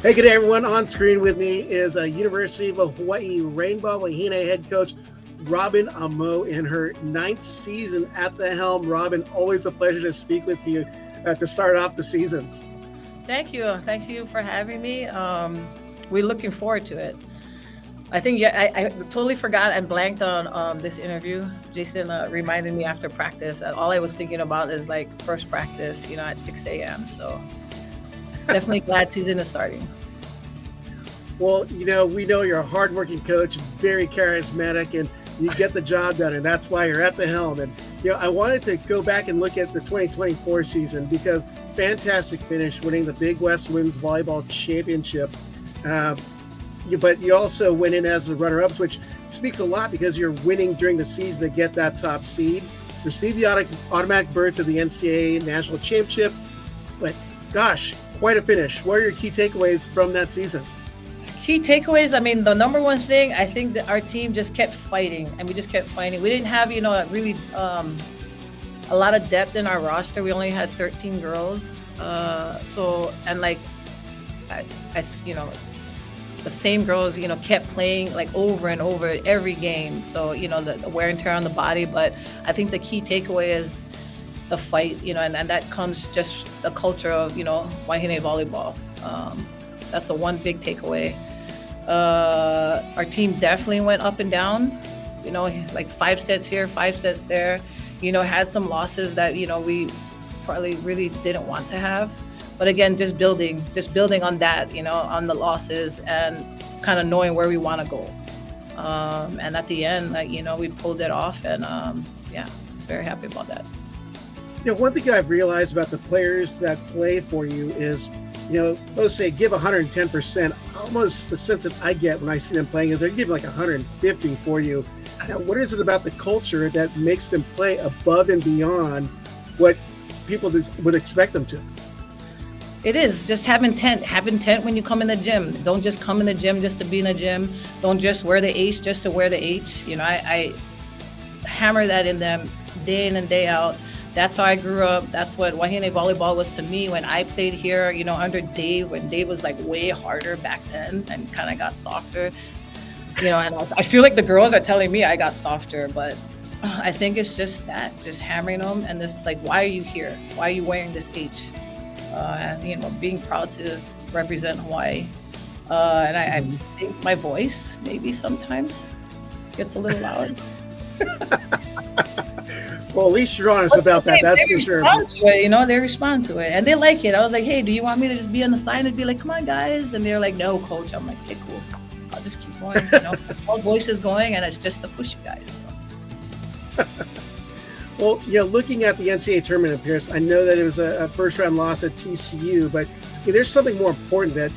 Hey, good day, everyone. On screen with me is University of Hawaii Rainbow Wahine head coach Robyn Ah Mow in her 9th season at the helm. Robyn, always a pleasure to speak with you to start off the seasons. Thank you. Thank you for having me. We're looking forward to it. I think, yeah, I totally forgot and blanked on this interview. Jason reminded me after practice. All I was thinking about is like first practice, at 6 a.m. So definitely glad season is starting. Well, we know you're a hardworking coach, very charismatic, and you get the job done, and that's why you're at the helm. And I wanted to go back and look at the 2024 season because fantastic finish, winning the Big West Women's Volleyball Championship. But you also went in as the runner-ups, which speaks a lot because you're winning during the season to get that top seed. Receive the automatic berth to the NCAA National Championship. But gosh, quite a finish. What are your key takeaways from that season? Key takeaways, I mean, the number one thing, I think that our team just kept fighting, and we just kept fighting. We didn't have, really a lot of depth in our roster. We only had 13 girls. The same girls, kept playing like over and over every game. So, the wear and tear on the body. But I think the key takeaway is the fight, and that comes just the culture of, Wahine volleyball. That's the one big takeaway. Our team definitely went up and down, like 5 sets here, 5 sets there, had some losses that, we probably really didn't want to have. But again, just building on that, on the losses and kind of knowing where we want to go. And at the end, we pulled it off and very happy about that. One thing I've realized about the players that play for you is, those say give 110%. Almost the sense that I get when I see them playing is they're giving like 150 for you. Now, what is it about the culture that makes them play above and beyond what people would expect them to? It is just have intent. Have intent when you come in the gym. Don't just come in the gym just to be in the gym. Don't just wear the H just to wear the H. I hammer that in them day in and day out. That's how I grew up. That's what Wahine volleyball was to me when I played here, under Dave, when Dave was like way harder back then and kind of got softer. And I feel like the girls are telling me I got softer, but I think it's just that, just hammering them. And this like, why are you here? Why are you wearing this H? And, being proud to represent Hawaii. And I think my voice maybe sometimes gets a little loud. Well, at least you're honest about that. That's for sure. They respond to it and they like it. I was like, hey, do you want me to just be on the side and be like, come on, guys? And they're like, no, coach. I'm like, okay, cool. I'll just keep going. All voices going, and it's just to push you guys. So. Well, looking at the NCAA tournament appearance, I know that it was a first-round loss at TCU, but there's something more important that,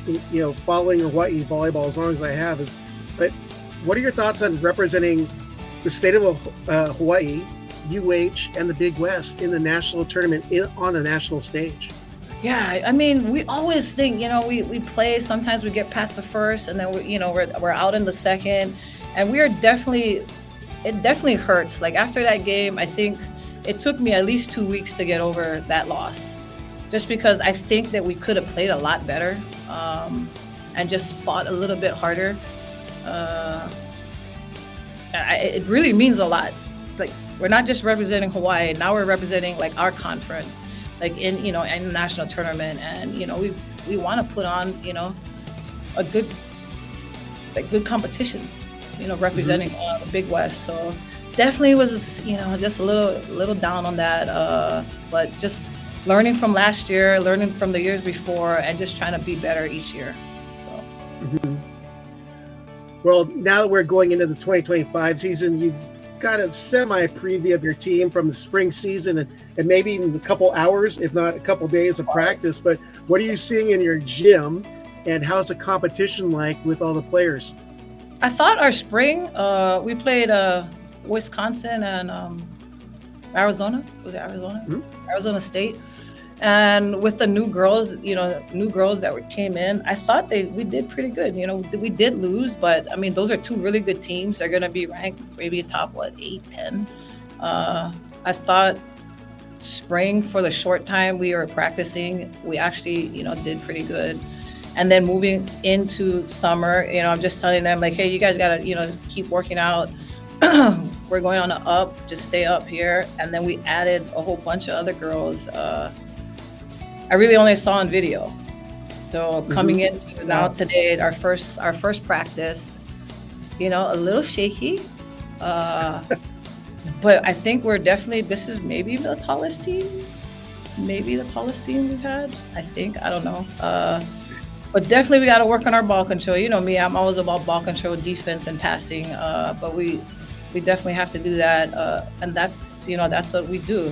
following Hawaii volleyball as long as I have is, but what are your thoughts on representing the state of Hawaii, UH, and the Big West in the national tournament on the national stage? Yeah, I mean, we always think, we play, sometimes we get past the first and then, we're out in the second, and it definitely hurts. Like after that game, I think it took me at least 2 weeks to get over that loss, just because I think that we could have played a lot better and just fought a little bit harder. It really means a lot. Like we're not just representing Hawaii, now we're representing like our conference, like in the national tournament, and we want to put on a good competition. Representing the Big West. So definitely was, just a little down on that. But just learning from last year, learning from the years before, and just trying to be better each year. So. Mm-hmm. Well, now that we're going into the 2025 season, you've got a semi-preview of your team from the spring season and maybe even a couple hours, if not a couple days of practice. But what are you seeing in your gym, and how's the competition like with all the players? I thought our spring, we played Wisconsin and Arizona. Was it Arizona? Mm-hmm. Arizona State. And with the new girls that came in, I thought we did pretty good. We did lose, but I mean, those are 2 really good teams. They're going to be ranked maybe top, 8, 10. I thought spring, for the short time we were practicing, we actually, did pretty good. And then moving into summer, I'm just telling them like, hey, you guys gotta, keep working out. We're going on the up, just stay up here. And then we added a whole bunch of other girls. I really only saw on video. So coming into now today, our first practice, a little shaky. But I think this is maybe the tallest team. Maybe the tallest team we've had. I think, I don't know. But definitely we got to work on our ball control. You know me, I'm always about ball control, defense, and passing. But we definitely have to do that. And that's what we do.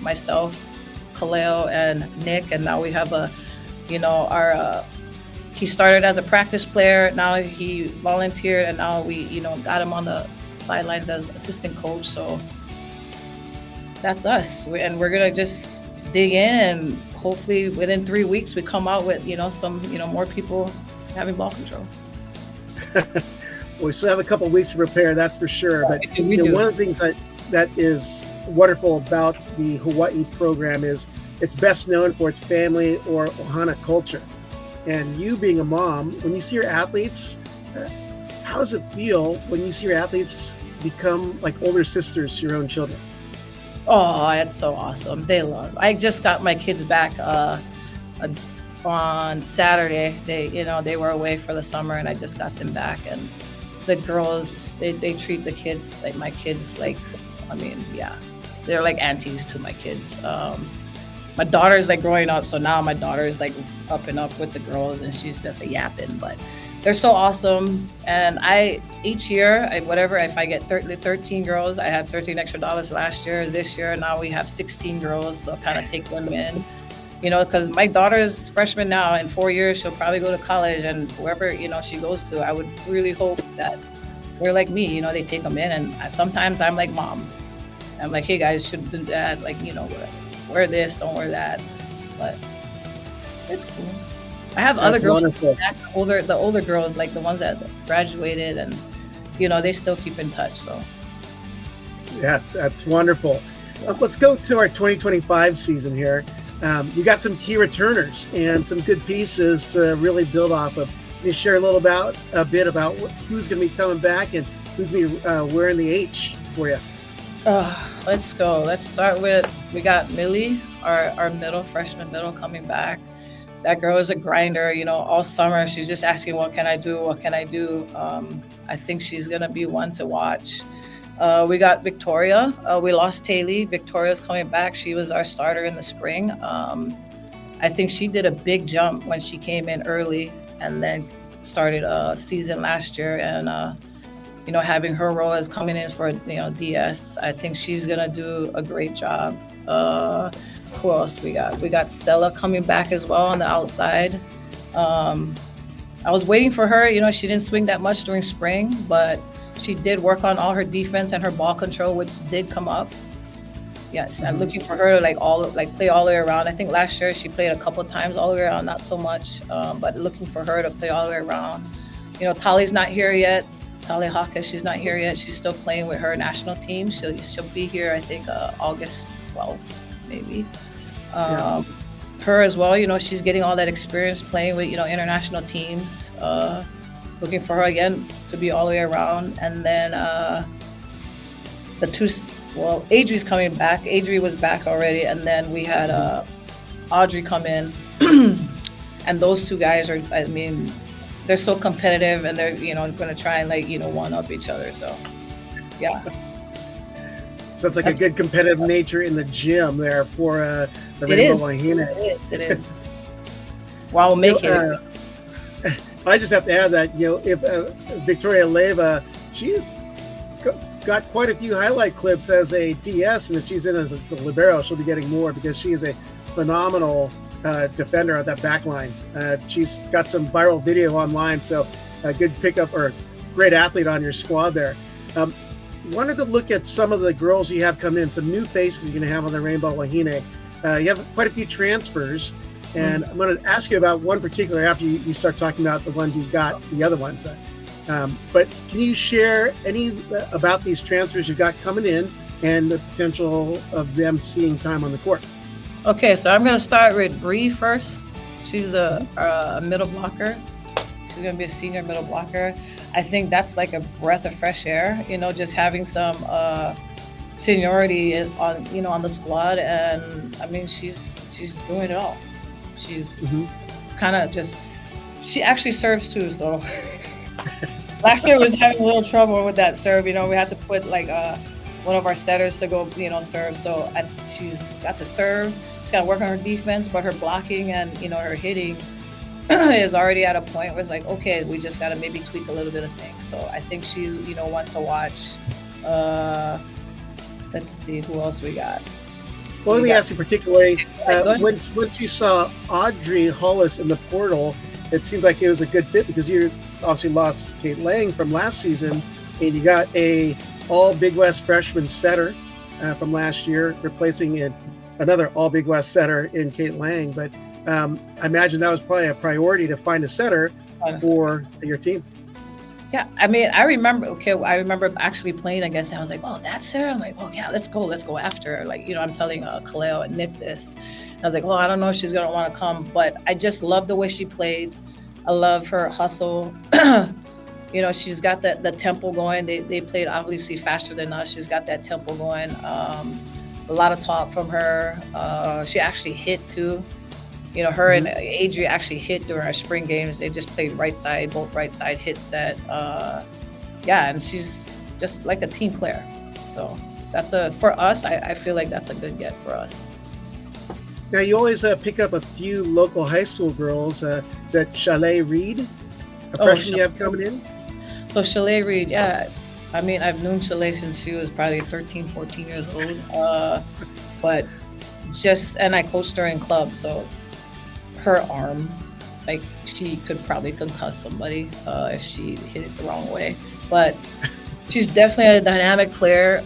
Myself, Kaleo, and Nick, and now we have he started as a practice player. Now he volunteered, and now we, got him on the sidelines as assistant coach. So that's us. And we're gonna just dig in, and hopefully within 3 weeks we come out with some more people having ball control. We still have a couple of weeks to prepare, that's for sure. But one of the things that is wonderful about the Hawaii program is it's best known for its family or Ohana culture. And you being a mom, when you see your athletes, how does it feel when you see your athletes become like older sisters to your own children? Oh, it's so awesome. I just got my kids back on Saturday. They were away for the summer, and I just got them back. And the girls, they treat the kids like my kids, they're like aunties to my kids. My daughter's like growing up, so now my daughter's like up and up with the girls, and she's just a yapping, but they're so awesome. And each year, if I get 13 girls, I had $13 extra last year. This year, now we have 16 girls, so kind of take them in, because my daughter's freshman now. In 4 years, she'll probably go to college, and whoever, she goes to, I would really hope that they're like me, they take them in. And sometimes I'm like mom. I'm like, hey guys, should do that, wear this, don't wear that. But it's cool. I have other girls, the older girls, like the ones that graduated, and they still keep in touch. So yeah, that's wonderful. Let's go to our 2025 season here. You got some key returners and some good pieces to really build off of. Can you share a bit about who's going to be coming back and who's going to be wearing the H for you? Let's go. Let's start with, we got Millie, our freshman middle coming back. That girl is a grinder, all summer. She's just asking, what can I do? What can I do? I think she's going to be one to watch. We got Victoria. We lost Taylor. Victoria's coming back. She was our starter in the spring. I think she did a big jump when she came in early and then started a season last year. And, having her role as coming in for, DS, I think she's going to do a great job. Who else we got? We got Stella coming back as well on the outside. I was waiting for her. You know, she didn't swing that much during spring, but she did work on all her defense and her ball control, which did come up. Yes, I'm looking for her to play all the way around. I think last year she played a couple times all the way around, not so much, but looking for her to play all the way around. You know, Tali's not here yet. Tali Haka, she's not here yet. She's still playing with her national team. She'll be here, I think, August 12th, maybe. Her as well, you know, she's getting all that experience playing with, you know, international teams. Looking for her again to be all the way around. And then Adri's coming back. Adri was back already. And then we had Audrey come in. And those two guys are, I mean, they're so competitive, and they're, you know, going to try and one up each other. So, yeah. Sounds like a good competitive nature in the gym there for the Rainbow Wahine. It is. While making it. I just have to add that, you know, if Victoria Leyva, she's got quite a few highlight clips as a DS, and if she's in as a libero, she'll be getting more because she is a phenomenal defender at that back line. She's got some viral video online, so a good pickup or great athlete on your squad there. Wanted to look at some of the girls you have come in, some new faces you're going to have on the Rainbow Wahine. You have quite a few transfers, and I'm going to ask you about one particular after you start talking about the ones you've got, the other ones. But can you share any about these transfers you've got coming in and the potential of them seeing time on the court? Okay, so I'm going to start with Bree first. She's a middle blocker. She's gonna be a senior middle blocker. I think that's like a breath of fresh air. Just having some seniority on the squad, and I mean she's doing it all. She's kind of just she actually serves too. So last year was having a little trouble with that serve. We had to put like one of our setters to go serve. So she's got the serve. She's got to work on her defense, but her blocking and her hitting is already at a point where it's like, okay, we just got to maybe tweak a little bit of things. So I think she's one to watch. Let's see who else we got. Well, let me ask you particularly, once you saw Audrey Hollis in the portal, it seemed like it was a good fit because you obviously lost Kate Lang from last season, and you got a all Big West freshman setter from last year, replacing another all Big West setter in Kate Lang. But I imagine that was probably a priority to find a setter for your team. Yeah, I mean, I remember actually playing against her. I was like, oh, that's Sarah? I'm like, oh, yeah, let's go after her. Like, I'm telling Kaleo and Nick this. And I was like, well, I don't know if she's going to want to come, but I just love the way she played. I love her hustle. She's got the tempo going. They played obviously faster than us. She's got that tempo going. A lot of talk from her. She actually hit too. Her and Adria actually hit during our spring games. They just played both right side hit set. And she's just like a team player. So that's for us, I feel like that's a good get for us. Now, you always pick up a few local high school girls. Is that Chalet Reed, a freshman you have coming in? So Chalet Reed, yeah. I mean, I've known Chalet since she was probably 13, 14 years old. And I coached her in club, so her arm, like she could probably concuss somebody if she hit it the wrong way. But she's definitely a dynamic player.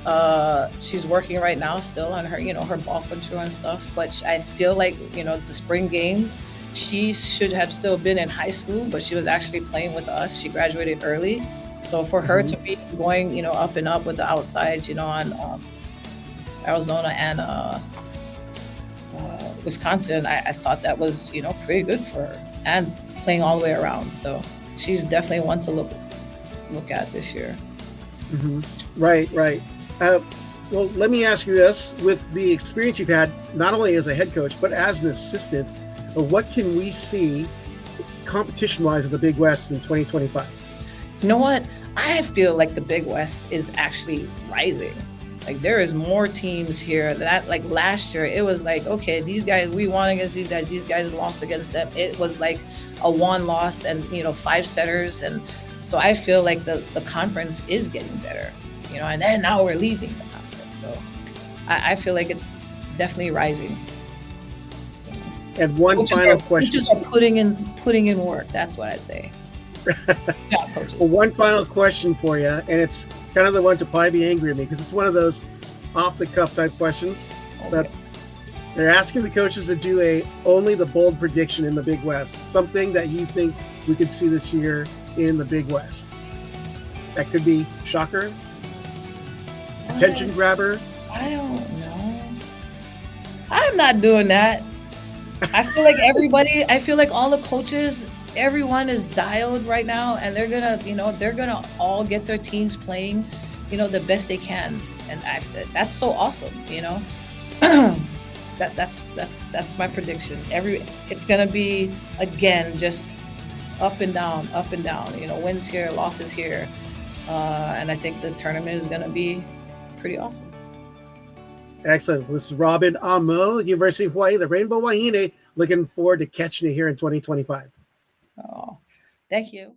She's working right now still on her, her ball control and stuff. But I feel like, the spring games, she should have still been in high school, but she was actually playing with us. She graduated early. So for her to be going, up and up with the outsides, on Arizona and Wisconsin, I thought that was, pretty good for her and playing all the way around. So she's definitely one to look at this year. Right. Well, let me ask you this. With the experience you've had, not only as a head coach, but as an assistant, what can we see competition-wise in the Big West in 2025? You know what? I feel like the Big West is actually rising. Like there is more teams here that like last year, it was like, okay, these guys, we won against these guys lost against them. It was like a one loss and, 5 setters. And so I feel like the conference is getting better, and then now we're leaving the conference. So I feel like it's definitely rising. And one final question. Coaches are putting in work. That's what I say. Yeah, coaches. Well, one final question for you, and it's kind of the one to probably be angry at me because it's one of those off-the-cuff type questions. That they're asking the coaches to do only the bold prediction in the Big West, something that you think we could see this year in the Big West. That could be shocker, attention grabber. I don't know. I'm not doing that. I feel like all the coaches, everyone is dialed right now, and they're gonna all get their teams playing, the best they can, and that's so awesome, That's my prediction. It's gonna be again just up and down, wins here, losses here, and I think the tournament is gonna be pretty awesome. Excellent. This is Robyn Ah Mow, University of Hawaii, the Rainbow Wahine. Looking forward to catching you here in 2025. Oh, thank you.